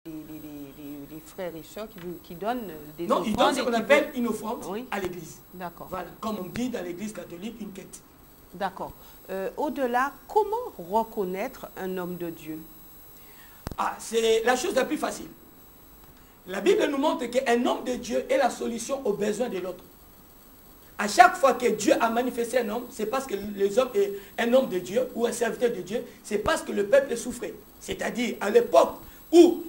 les frères et sœurs qui donnent des non, offrandes. ils donnent ce qu'on appelle une offrande à l'église. D'accord. Voilà, comme on dit dans l'église catholique, une quête. D'accord. Au-delà, comment reconnaître un homme de Dieu? Ah, c'est la chose la plus facile. La Bible nous montre qu'un homme de Dieu est la solution aux besoins de l'autre. À chaque fois que Dieu a manifesté un homme, c'est parce que les hommes est un homme de Dieu ou un serviteur de Dieu, c'est parce que le peuple souffrait. C'est-à-dire, à l'époque où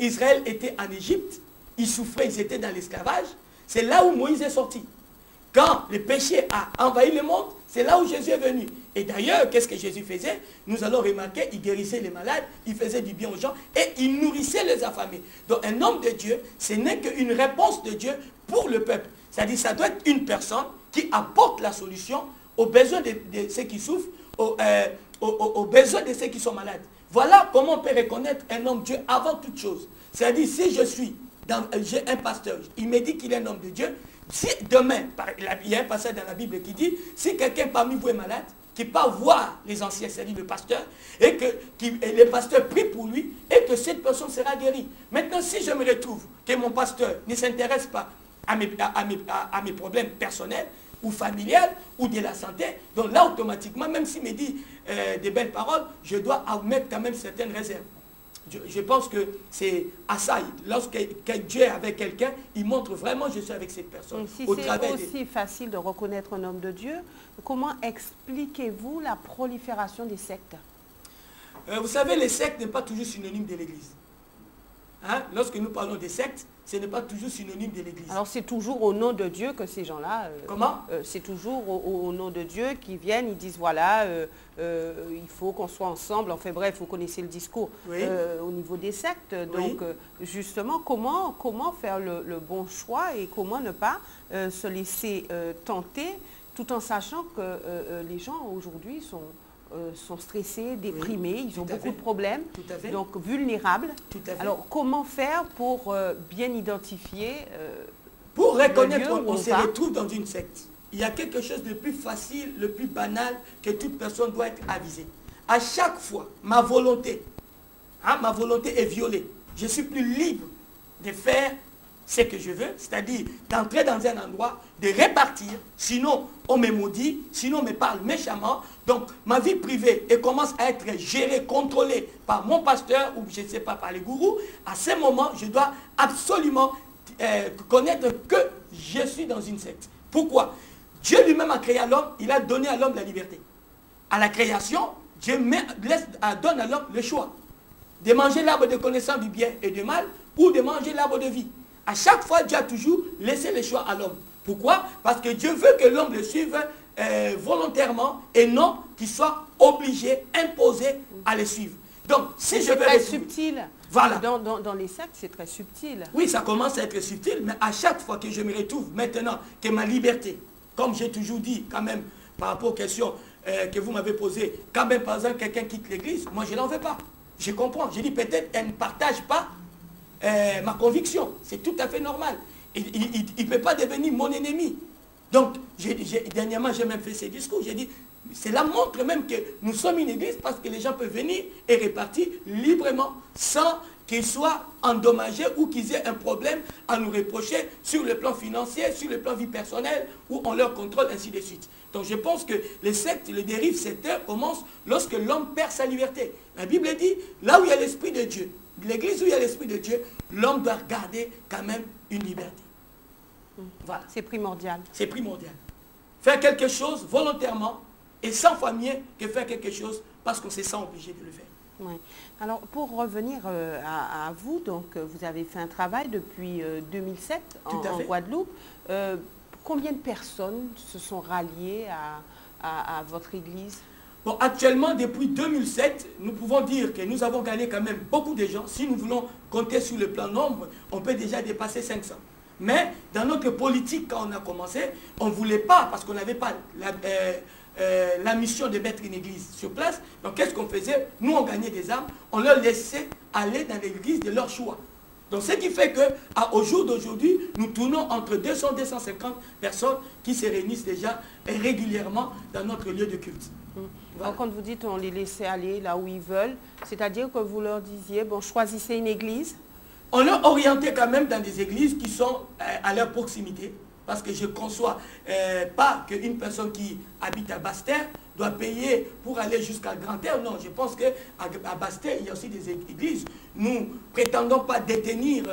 Israël était en Égypte, ils souffraient, ils étaient dans l'esclavage, c'est là où Moïse est sorti. Quand le péché a envahi le monde, c'est là où Jésus est venu. Et d'ailleurs, qu'est-ce que Jésus faisait? Nous allons remarquer, il guérissait les malades, il faisait du bien aux gens et il nourrissait les affamés. Donc un homme de Dieu, ce n'est qu'une réponse de Dieu pour le peuple. C'est-à-dire ça doit être une personne qui apporte la solution aux besoins de ceux qui souffrent, aux besoins de ceux qui sont malades. Voilà comment on peut reconnaître un homme de Dieu avant toute chose. C'est-à-dire si j'ai un pasteur, il me dit qu'il est un homme de Dieu, si demain, il y a un passage dans la Bible qui dit, si quelqu'un parmi vous est malade, qui part voir les anciens, c'est-à-dire le pasteur, et que le pasteur prie pour lui, et que cette personne sera guérie. Maintenant, si je me retrouve que mon pasteur ne s'intéresse pas à mes problèmes personnels, ou familiales, ou de la santé, donc là, automatiquement, même s'il me dit des belles paroles, je dois mettre quand même certaines réserves. Je pense que c'est à ça, lorsque Dieu est avec quelqu'un, il montre vraiment je suis avec cette personne. Si c'est aussi facile de reconnaître un homme de Dieu, comment expliquez-vous la prolifération des sectes? Vous savez, les sectes n'est pas toujours synonyme de l'Église. Hein? Lorsque nous parlons des sectes, ce n'est pas toujours synonyme de l'Église. Alors c'est toujours au nom de Dieu que ces gens-là... Comment? C'est toujours au nom de Dieu qu'ils viennent, ils disent voilà, il faut qu'on soit ensemble. Enfin bref, vous connaissez le discours au niveau des sectes. Donc justement, comment faire le bon choix et comment ne pas se laisser tenter tout en sachant que les gens aujourd'hui sont stressés, déprimés, ils ont beaucoup de problèmes, donc vulnérables. Alors, comment faire pour bien identifier pour reconnaître qu'on se retrouve dans une secte? Il y a quelque chose de plus facile, le plus banal, que toute personne doit être avisée. À chaque fois, ma volonté est violée. Je suis plus libre de faire ce que je veux, c'est-à-dire d'entrer dans un endroit, de repartir, sinon on me maudit, sinon on me parle méchamment. Donc ma vie privée commence à être gérée, contrôlée par mon pasteur ou je ne sais pas, par les gourous. À ce moment, je dois absolument connaître que je suis dans une secte. Pourquoi? Dieu lui-même a créé l'homme, il a donné à l'homme la liberté. À la création, Dieu donne à l'homme le choix de manger l'arbre de connaissance du bien et du mal ou de manger l'arbre de vie. À chaque fois, Dieu a toujours laissé le choix à l'homme. Pourquoi? Parce que Dieu veut que l'homme le suive volontairement et non qu'il soit obligé, imposé à le suivre. Donc, si je veux... C'est très subtil. Voilà. Dans les sectes, c'est très subtil. Oui, ça commence à être subtil, mais à chaque fois que je me retrouve maintenant que ma liberté, comme j'ai toujours dit quand même, par rapport aux questions que vous m'avez posées, quand même par exemple quelqu'un quitte l'église, moi je n'en veux pas. Je comprends. Je dis peut-être elle ne partage pas ma conviction. C'est tout à fait normal. Il ne peut pas devenir mon ennemi. Donc, dernièrement, j'ai même fait ces discours. J'ai dit, cela montre même que nous sommes une église parce que les gens peuvent venir et repartir librement sans qu'ils soient endommagés ou qu'ils aient un problème à nous reprocher sur le plan financier, sur le plan vie personnelle ou on leur contrôle, ainsi de suite. Donc je pense que les sectes, les dérives sectaires commencent lorsque l'homme perd sa liberté. La Bible dit, là où il y a l'Esprit de Dieu, l'église où il y a l'Esprit de Dieu, l'homme doit garder quand même une liberté. Voilà. C'est primordial. C'est primordial. Faire quelque chose volontairement est 100 fois mieux que faire quelque chose parce qu'on se sent obligé de le faire. Oui. Alors, pour revenir à vous, donc, vous avez fait un travail depuis 2007 en Guadeloupe. Combien de personnes se sont ralliées à votre église? Bon, actuellement, depuis 2007, nous pouvons dire que nous avons gagné quand même beaucoup de gens. Si nous voulons compter sur le plan nombre, on peut déjà dépasser 500. Mais dans notre politique, quand on a commencé, on ne voulait pas, parce qu'on n'avait pas la mission de mettre une église sur place. Donc qu'est-ce qu'on faisait? Nous, on gagnait des âmes, on leur laissait aller dans l'église de leur choix. Donc ce qui fait qu'au jour d'aujourd'hui, nous tournons entre 200 et 250 personnes qui se réunissent déjà régulièrement dans notre lieu de culte. Voilà. Alors, quand vous dites on les laissait aller là où ils veulent, c'est-à-dire que vous leur disiez, bon, choisissez une église. On leur orientait quand même dans des églises qui sont à leur proximité. Parce que je ne conçois pas qu'une personne qui habite à Basse-Terre doit payer pour aller jusqu'à Grand-Terre. Non, je pense qu'à Basse-Terre, il y a aussi des églises. Nous ne prétendons pas détenir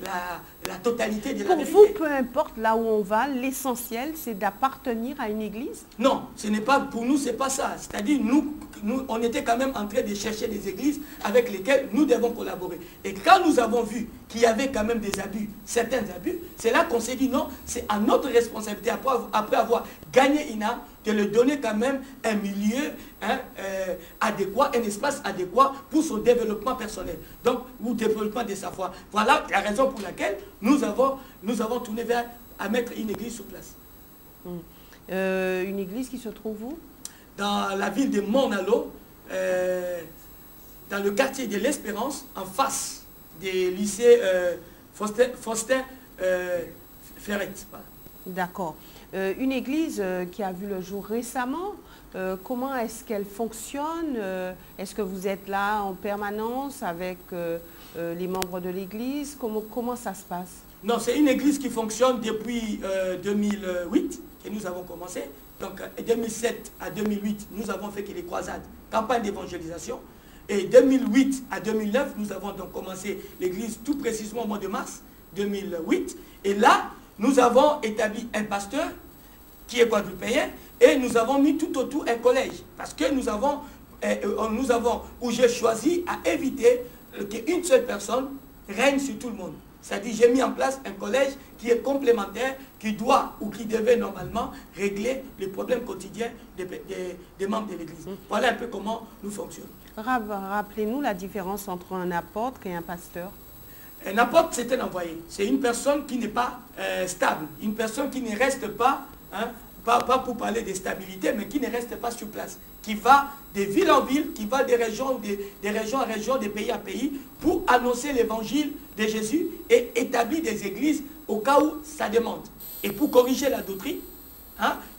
la totalité de la vérité. Pour vous, peu importe là où on va, l'essentiel, c'est d'appartenir à une église? Non, ce n'est pas, pour nous, ce n'est pas ça. C'est-à-dire, nous, on était quand même en train de chercher des églises avec lesquelles nous devons collaborer. Et quand nous avons vu qu'il y avait quand même des abus, certains abus, c'est là qu'on s'est dit non, c'est à notre responsabilité, après avoir gagné une âme, de lui donner quand même un milieu adéquat, un espace adéquat pour son développement personnel. Donc, ou développement de sa foi. Voilà la raison pour laquelle nous avons tourné vers à mettre une église sur place. Une église qui se trouve où? Dans la ville de Mont-Nalo, dans le quartier de l'Espérance, en face des lycées Faustin Ferret. Voilà. D'accord. Une église qui a vu le jour récemment, comment est-ce qu'elle fonctionne? Est-ce que vous êtes là en permanence avec les membres de l'église? Comment ça se passe? Non, c'est une église qui fonctionne depuis 2008 que nous avons commencé. Donc, de 2007 à 2008, nous avons fait les croisades, campagne d'évangélisation. Et 2008 à 2009, nous avons donc commencé l'église tout précisément au mois de mars 2008. Et là, nous avons établi un pasteur qui est guadeloupéen et nous avons mis tout autour un collège. Parce que nous avons où j'ai choisi à éviter qu'une seule personne règne sur tout le monde. C'est-à-dire j'ai mis en place un collège qui est complémentaire, qui doit ou qui devait normalement régler les problèmes quotidiens des membres de l'Église. Voilà un peu comment nous fonctionnons. Rappelez-nous la différence entre un apôtre et un pasteur. Un apôtre, c'est un envoyé. C'est une personne qui n'est pas stable. Une personne qui ne reste pas, pas pour parler de stabilité, mais qui ne reste pas sur place. Qui va de ville en ville, qui va des régions en région, de pays à pays, pour annoncer l'évangile de Jésus et établir des églises au cas où ça demande. Et pour corriger la doctrine,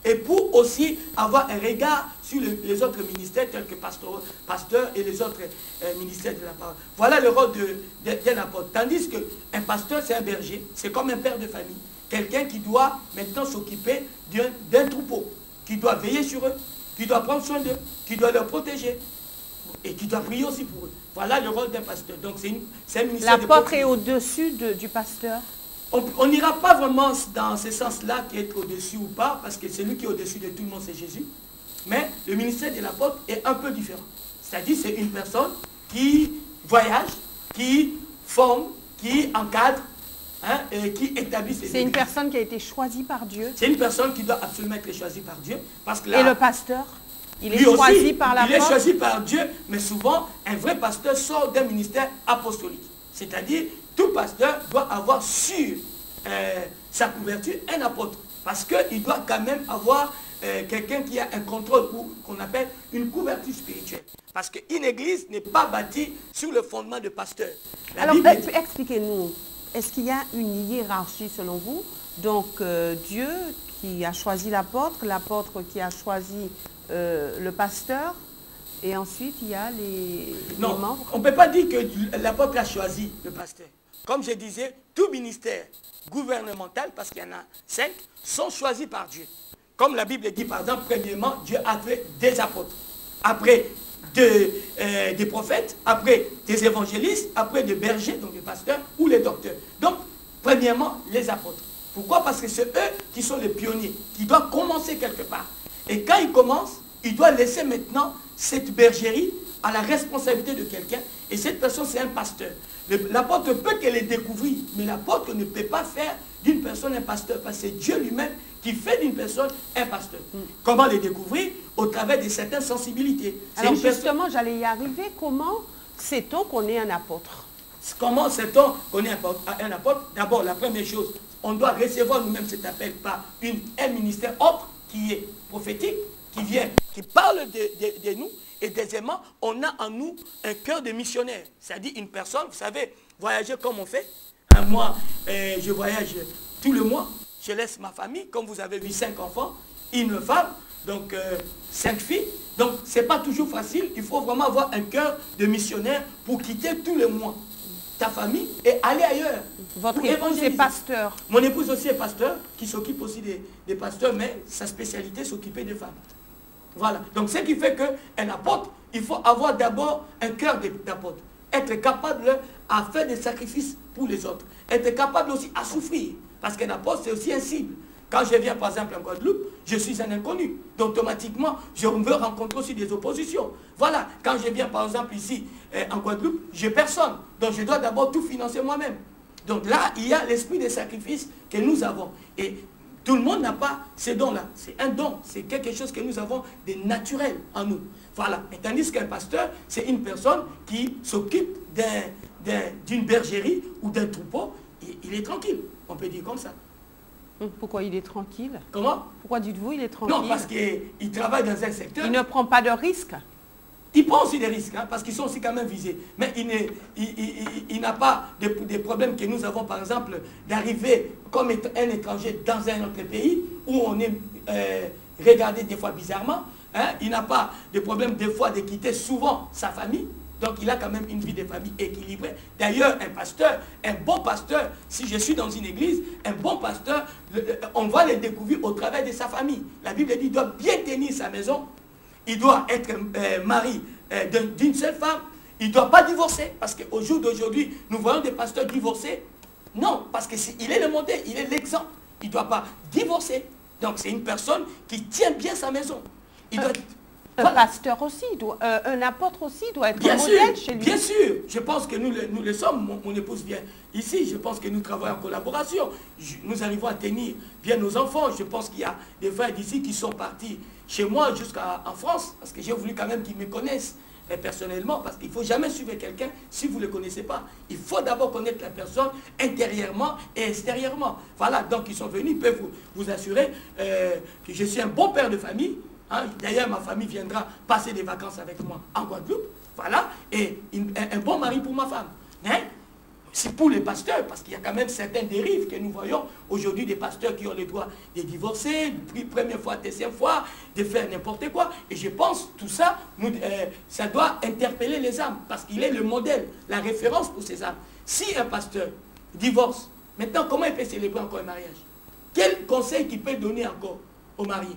et pour aussi avoir un regard sur les autres ministères tels que pasteur et les autres ministères de la parole. Voilà le rôle d'un apôtre. Tandis qu'un pasteur, c'est un berger, c'est comme un père de famille. Quelqu'un qui doit maintenant s'occuper d'un troupeau, qui doit veiller sur eux, qui doit prendre soin d'eux, qui doit leur protéger et qui doit prier aussi pour eux. Voilà le rôle d'un pasteur. Donc c'est un ministère. L'apôtre est au-dessus du pasteur. On n'ira pas vraiment dans ce sens-là, qui est au-dessus ou pas, parce que celui qui est au-dessus de tout le monde, c'est Jésus. Mais le ministère de l'apôtre est un peu différent. C'est-à-dire c'est une personne qui voyage, qui forme, qui encadre, et qui établit ses églises. C'est une personne qui a été choisie par Dieu. C'est une personne qui doit absolument être choisie par Dieu. Parce que et le pasteur, il est choisi par l'apôtre. Il est choisi par Dieu, mais souvent, un vrai pasteur sort d'un ministère apostolique. C'est-à-dire, tout pasteur doit avoir sur sa couverture un apôtre. Parce qu'il doit quand même avoir quelqu'un qui a un contrôle, qu'on appelle une couverture spirituelle. Parce qu'une église n'est pas bâtie sur le fondement de pasteur. Alors, expliquez-nous, est-ce qu'il y a une hiérarchie selon vous? Donc, Dieu qui a choisi l'apôtre qui a choisi le pasteur, et ensuite il y a les membres. On ne peut pas dire que l'apôtre a choisi le pasteur. Comme je disais, tout ministère gouvernemental, parce qu'il y en a 5, sont choisis par Dieu. Comme la Bible dit, par exemple, premièrement, Dieu a fait des apôtres. Après, des prophètes, après des évangélistes, après des bergers, donc des pasteurs, ou les docteurs. Donc, premièrement, les apôtres. Pourquoi? Parce que c'est eux qui sont les pionniers, qui doivent commencer quelque part. Et quand ils commencent, ils doivent laisser maintenant cette bergerie à la responsabilité de quelqu'un. Et cette personne, c'est un pasteur. L'apôtre peut qu'elle les découvrir, mais l'apôtre ne peut pas faire d'une personne un pasteur, parce que c'est Dieu lui-même qui fait d'une personne un pasteur. Comment les découvrir? Au travers de certaines sensibilités. Alors justement, j'allais y arriver. Comment sait-on qu'on est un apôtre? Comment sait-on qu'on est un apôtre? D'abord, la première chose, on doit recevoir nous-mêmes cet appel par un ministère autre qui est prophétique, qui parle de nous. Et deuxièmement, on a en nous un cœur de missionnaire. C'est-à-dire une personne, vous savez, voyager comme on fait. Moi, je voyage tout le mois. Je laisse ma famille, comme vous avez vu, 5 enfants, une femme, donc 5 filles. Donc, ce n'est pas toujours facile. Il faut vraiment avoir un cœur de missionnaire pour quitter tous les mois ta famille et aller ailleurs. Votre épouse est pasteur. Mon épouse aussi est pasteur, qui s'occupe aussi des pasteurs, mais sa spécialité, s'occuper des femmes. Voilà. Donc, ce qui fait qu'un apôtre, il faut avoir d'abord un cœur d'apôtre. Être capable à faire des sacrifices pour les autres. Être capable aussi à souffrir. Parce qu'un apôtre, c'est aussi un cible. Quand je viens, par exemple, en Guadeloupe, je suis un inconnu. Donc, automatiquement, je veux rencontrer aussi des oppositions. Voilà. Quand je viens, par exemple, ici, en Guadeloupe, je n'ai personne. Donc, je dois d'abord tout financer moi-même. Donc là, il y a l'esprit de sacrifice que nous avons. Et tout le monde n'a pas ces dons-là. C'est un don. C'est quelque chose que nous avons de naturel en nous. Voilà. Et tandis qu'un pasteur, c'est une personne qui s'occupe d'une bergerie ou d'un troupeau. Et il est tranquille. On peut dire comme ça. Pourquoi il est tranquille? Comment? Pourquoi dites-vous il est tranquille? Non, parce qu'il travaille dans un secteur. Il ne prend pas de risques. Il prend aussi des risques, hein, parce qu'ils sont aussi quand même visés. Mais il n'a pas des problèmes que nous avons, par exemple, d'arriver comme un étranger dans un autre pays, où on est regardé des fois bizarrement. Hein. Il n'a pas de problème des fois de quitter souvent sa famille. Donc il a quand même une vie de famille équilibrée. D'ailleurs, un pasteur, un bon pasteur, si je suis dans une église, un bon pasteur, on va le découvrir au travers de sa famille. La Bible dit qu'il doit bien tenir sa maison. Il doit être mari d'une seule femme. Il ne doit pas divorcer. Parce qu'au jour d'aujourd'hui, nous voyons des pasteurs divorcés. Non, parce qu'il est le modèle, il est l'exemple. Il ne doit pas divorcer. Donc c'est une personne qui tient bien sa maison. Il doit... Un pasteur aussi, un apôtre aussi doit être un modèle chez lui. Bien sûr, je pense que nous le sommes. Mon épouse vient ici, je pense que nous travaillons en collaboration. Nous arrivons à tenir bien nos enfants. Je pense qu'il y a des frères d'ici qui sont partis chez moi jusqu'en France, parce que j'ai voulu quand même qu'ils me connaissent personnellement, parce qu'il ne faut jamais suivre quelqu'un si vous ne le connaissez pas. Il faut d'abord connaître la personne intérieurement et extérieurement. Voilà, donc ils sont venus, ils peuvent vous assurer que je suis un bon père de famille. Hein. D'ailleurs, ma famille viendra passer des vacances avec moi en Guadeloupe. Voilà, et un bon mari pour ma femme. Hein. C'est pour les pasteurs, parce qu'il y a quand même certaines dérives que nous voyons aujourd'hui, des pasteurs qui ont le droit de divorcer, première fois, deuxième fois, de faire n'importe quoi. Et je pense tout ça, ça doit interpeller les âmes, parce qu'il est le modèle, la référence pour ces âmes. Si un pasteur divorce, maintenant comment il peut célébrer encore un mariage? Quel conseil il peut donner encore au mari?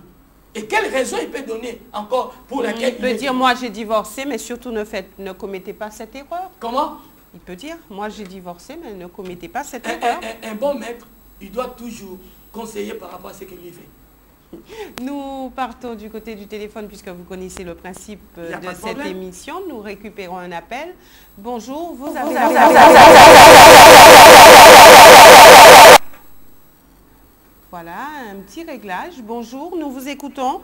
Et quelle raison il peut donner encore pour laquelle il peut dire, moi j'ai divorcé, mais surtout ne commettez pas cette erreur. Comment? Il peut dire, moi j'ai divorcé, mais ne commettez pas cette erreur. Un bon maître, il doit toujours conseiller par rapport à ce qu'il lui fait. Nous partons du côté du téléphone, puisque vous connaissez le principe de cette émission. Nous récupérons un appel. Bonjour, vous avez... Voilà, un petit réglage. Bonjour, nous vous écoutons.